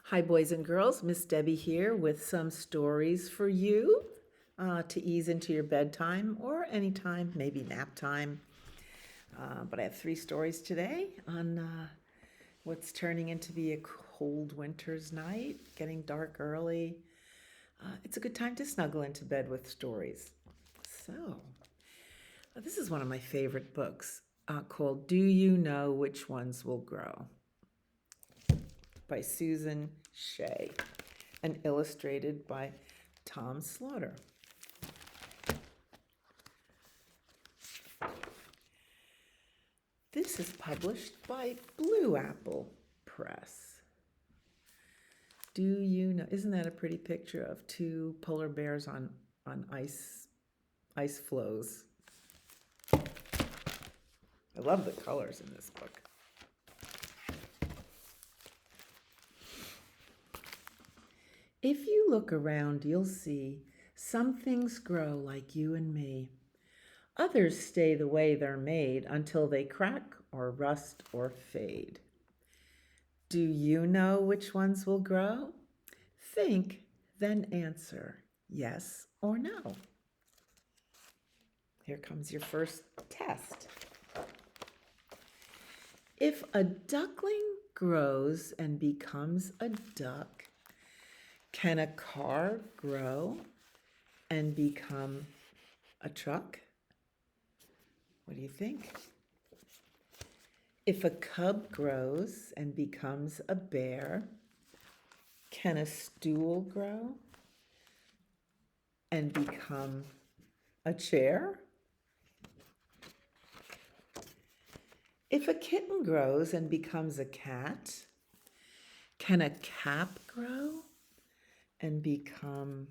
Hi, boys and girls. Miss Debbie here with some stories for you to ease into your bedtime or anytime, maybe nap time. But I have 3 stories today on what's turning into be a cold winter's night, getting dark early. It's a good time to snuggle into bed with stories. So, this is one of my favorite books called Do You Know Which Ones Will Grow? By Susan Shea and illustrated by Tom Slaughter. This is published by Blue Apple Press. Do you know, isn't that a pretty picture of 2 polar bears on ice floes? I love the colors in this book. If you look around, you'll see some things grow like you and me. Others stay the way they're made until they crack or rust or fade. Do you know which ones will grow? Think, then answer yes or no. Here comes your first test. If a duckling grows and becomes a duck, can a car grow and become a truck? What do you think? If a cub grows and becomes a bear, can a stool grow and become a chair? If a kitten grows and becomes a cat, can a cap grow and become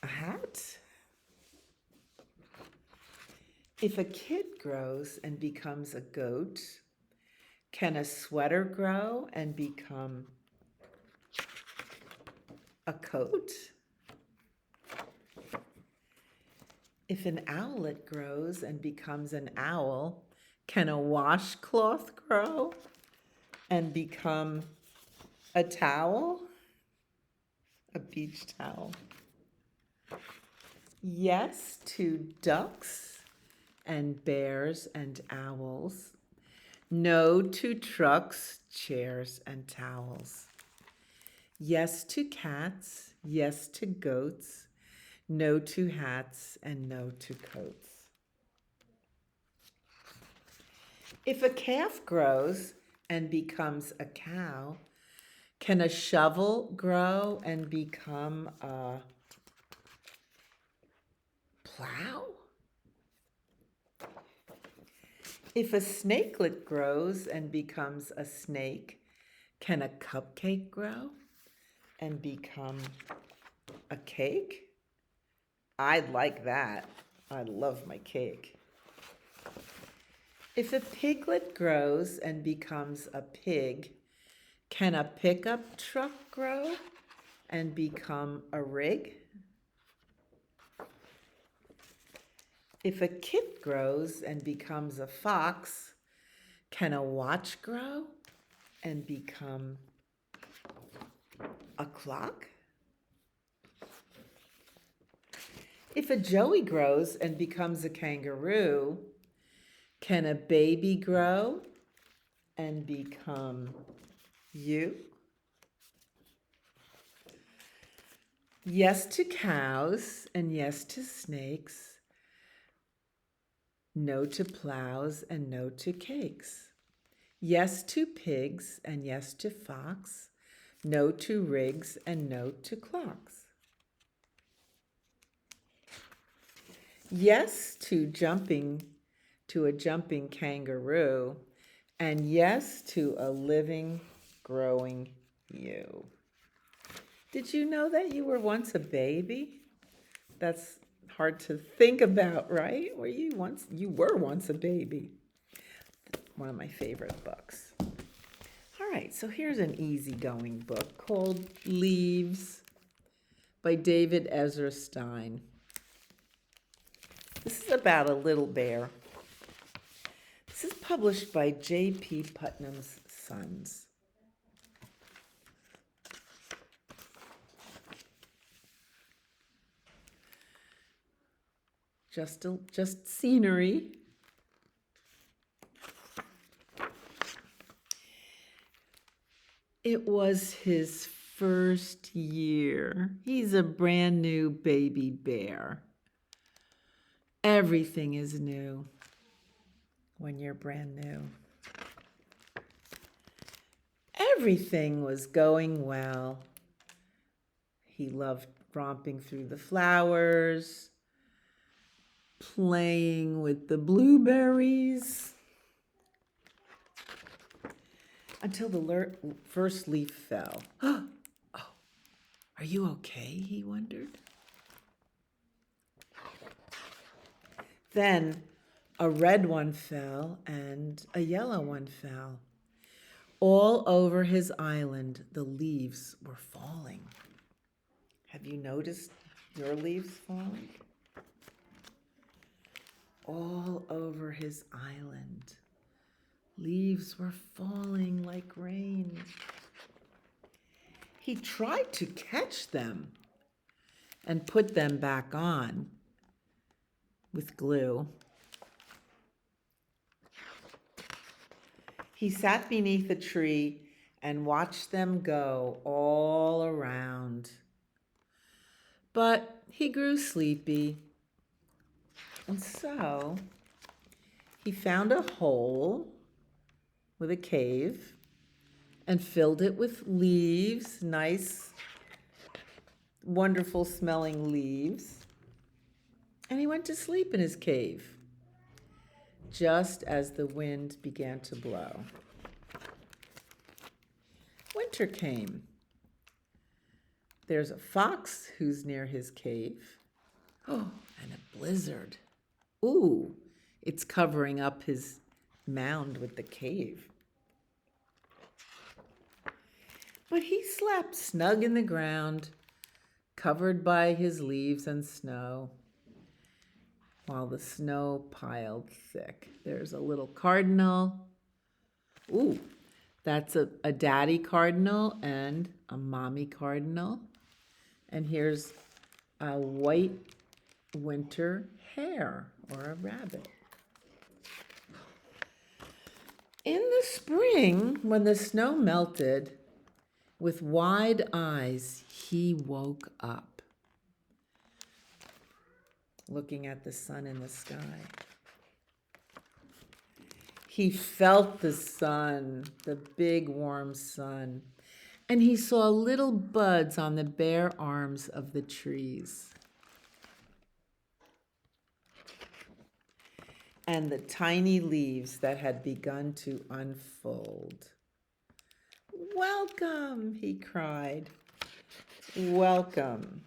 a hat? If a kid grows and becomes a goat, can a sweater grow and become a coat? If an owlet grows and becomes an owl, can a washcloth grow and become a towel? A beach towel. Yes to ducks and bears and owls. No to trucks, chairs, and towels. Yes to cats, yes to goats. No to hats and no to coats. If a calf grows and becomes a cow, can a shovel grow and become a plow? If a snakelet grows and becomes a snake, can a cupcake grow and become a cake? I'd like that. I love my cake. If a piglet grows and becomes a pig, can a pickup truck grow and become a rig? If a kit grows and becomes a fox, can a watch grow and become a clock? If a joey grows and becomes a kangaroo, can a baby grow and become you? Yes to cows and yes to snakes. No to plows and no to cakes. Yes to pigs and yes to fox. No to rigs and no to clocks. Yes to a jumping kangaroo, and yes to a living, growing you. Did you know that you were once a baby? That's hard to think about, right? You were once a baby. One of my favorite books. All right, so here's an easygoing book called Leaves by David Ezra Stein. This is about a little bear. This is published by J.P. Putnam's Sons. just scenery. It was his first year. He's a brand new baby bear. Everything is new when you're brand new. Everything was going well. He loved romping through the flowers, playing with the blueberries, until the first leaf fell. Oh, are you okay? He wondered. Then a red one fell and a yellow one fell. All over his island, the leaves were falling. Have you noticed your leaves falling? All over his island, leaves were falling like rain. He tried to catch them and put them back on with glue. He sat beneath a tree and watched them go all around. But he grew sleepy, and so he found a hole with a cave and filled it with leaves, nice, wonderful smelling leaves. And he went to sleep in his cave just as the wind began to blow. Winter came. There's a fox who's near his cave. Oh, and a blizzard. Ooh, it's covering up his mound with the cave. But he slept snug in the ground, covered by his leaves and snow, while the snow piled thick. There's a little cardinal. Ooh, that's a daddy cardinal and a mommy cardinal. And here's a white winter hare or a rabbit. In the spring, when the snow melted, with wide eyes, he woke up, looking at the sun in the sky. He felt the sun, the big warm sun, and he saw little buds on the bare arms of the trees. And the tiny leaves that had begun to unfold. "Welcome," he cried. "Welcome."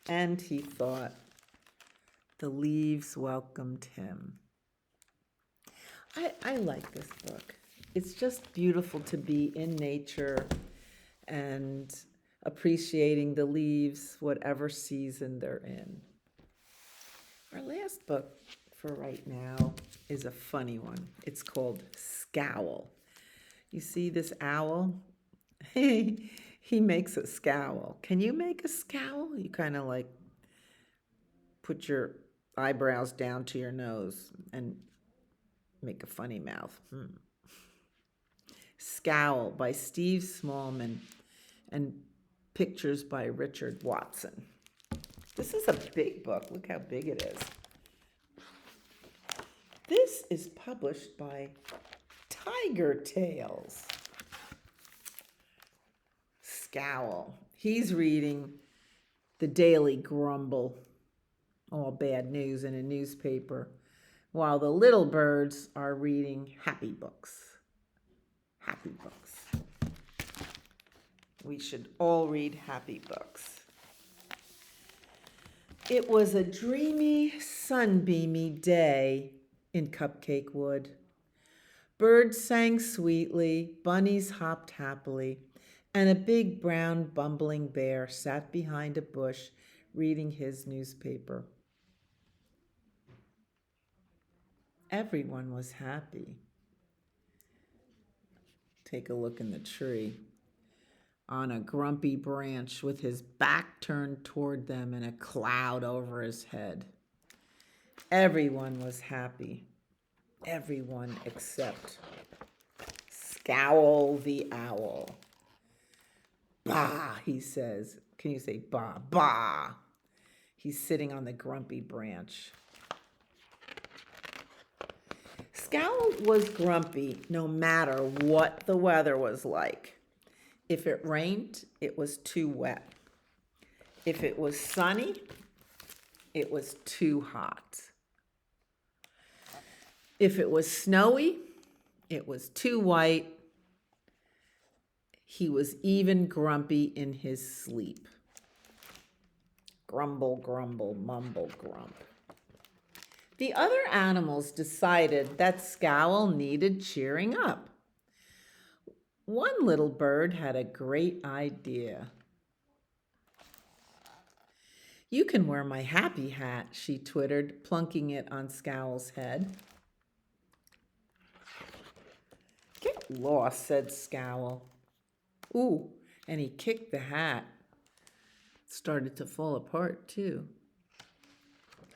And he thought, the leaves welcomed him. I like this book. It's just beautiful to be in nature and appreciating the leaves, whatever season they're in. Our last book for right now is a funny one. It's called Scowl. You see this owl? He makes a scowl. Can you make a scowl? You kind of like put your eyebrows down to your nose and make a funny mouth. Scowl by Steve Smallman and pictures by Richard Watson. This is a big book. Look how big it is. This is published by Tiger Tales. Scowl. He's reading the Daily Grumble, all bad news in a newspaper, while the little birds are reading happy books. Happy books. We should all read happy books. It was a dreamy, sunbeamy day in Cupcake Wood. Birds sang sweetly, bunnies hopped happily, and a big brown bumbling bear sat behind a bush reading his newspaper. Everyone was happy. Take a look in the tree. On a grumpy branch with his back turned toward them and a cloud over his head. Everyone was happy. Everyone except Scowl the owl. Bah, he says. Can you say bah? Bah. He's sitting on the grumpy branch. Scowl was grumpy no matter what the weather was like. If it rained, it was too wet. If it was sunny, it was too hot. If it was snowy, it was too white. He was even grumpy in his sleep. Grumble, grumble, mumble, grump. The other animals decided that Scowl needed cheering up. One little bird had a great idea. "You can wear my happy hat," she twittered, plunking it on Scowl's head. "Get lost," said Scowl. Ooh, and he kicked the hat. It started to fall apart, too.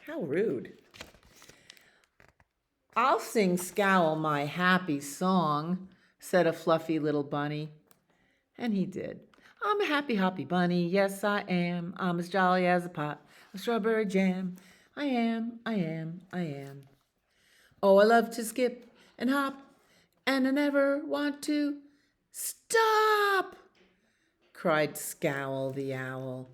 How rude. "I'll sing Scowl my happy song," said a fluffy little bunny. And he did. "I'm a happy hoppy bunny, yes I am. I'm as jolly as a pot of strawberry jam. I am, I am, I am. Oh, I love to skip and hop, and I never want to stop," cried Scowl the owl.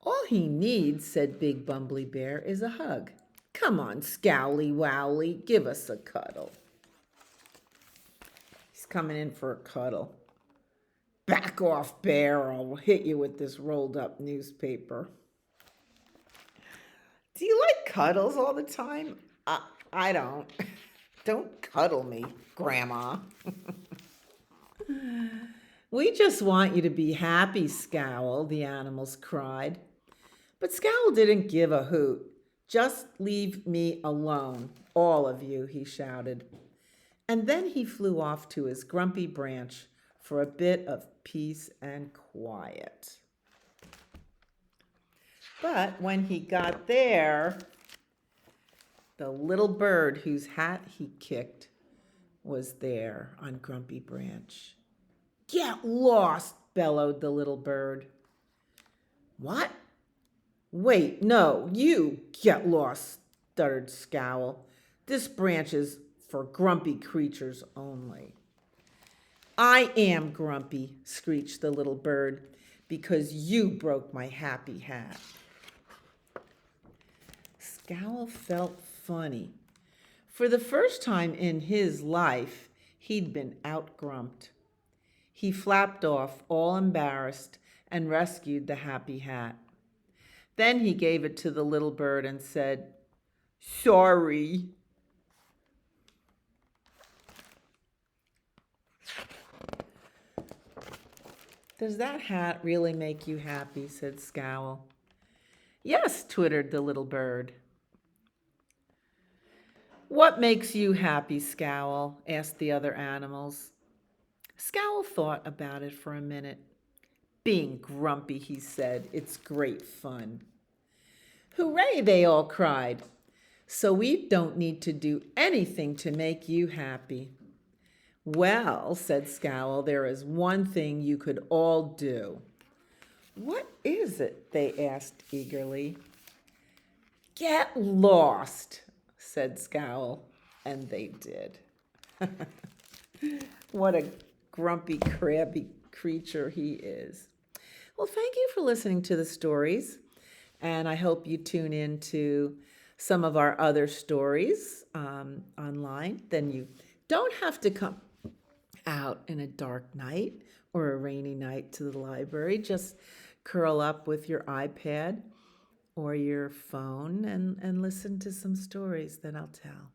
"All he needs," said Big Bumbly Bear, "is a hug. Come on, Scowly Wowly, give us a cuddle." He's coming in for a cuddle. "Back off, Bear, or I'll hit you with this rolled up newspaper." Do you like cuddles all the time? I don't. Don't cuddle me, Grandma. "We just want you to be happy, Scowl," the animals cried. But Scowl didn't give a hoot. "Just leave me alone, all of you," he shouted. And then he flew off to his grumpy branch for a bit of peace and quiet. But when he got there, the little bird whose hat he kicked was there on Grumpy Branch. "Get lost," bellowed the little bird. "What? Wait, no, you get lost," stuttered Scowl. "This branch is for grumpy creatures only." "I am grumpy," screeched the little bird, "because you broke my happy hat." Scowl felt funny. For the first time in his life, he'd been out-grumped. He flapped off, all embarrassed, and rescued the happy hat. Then he gave it to the little bird and said, "Sorry." "Does that hat really make you happy?" said Scowl. "Yes," twittered the little bird. "What makes you happy, Scowl?" asked the other animals. Scowl thought about it for a minute. "Being grumpy," he said. "It's great fun." "Hooray," they all cried. "So we don't need to do anything to make you happy." "Well," said Scowl, "there is one thing you could all do." "What is it?" they asked eagerly. "Get lost," said Scowl, and they did. What a grumpy, crabby creature he is. Well, thank you for listening to the stories, and I hope you tune in to some of our other stories online. Then you don't have to come out in a dark night or a rainy night to the library. Just curl up with your iPad or your phone and listen to some stories that I'll tell.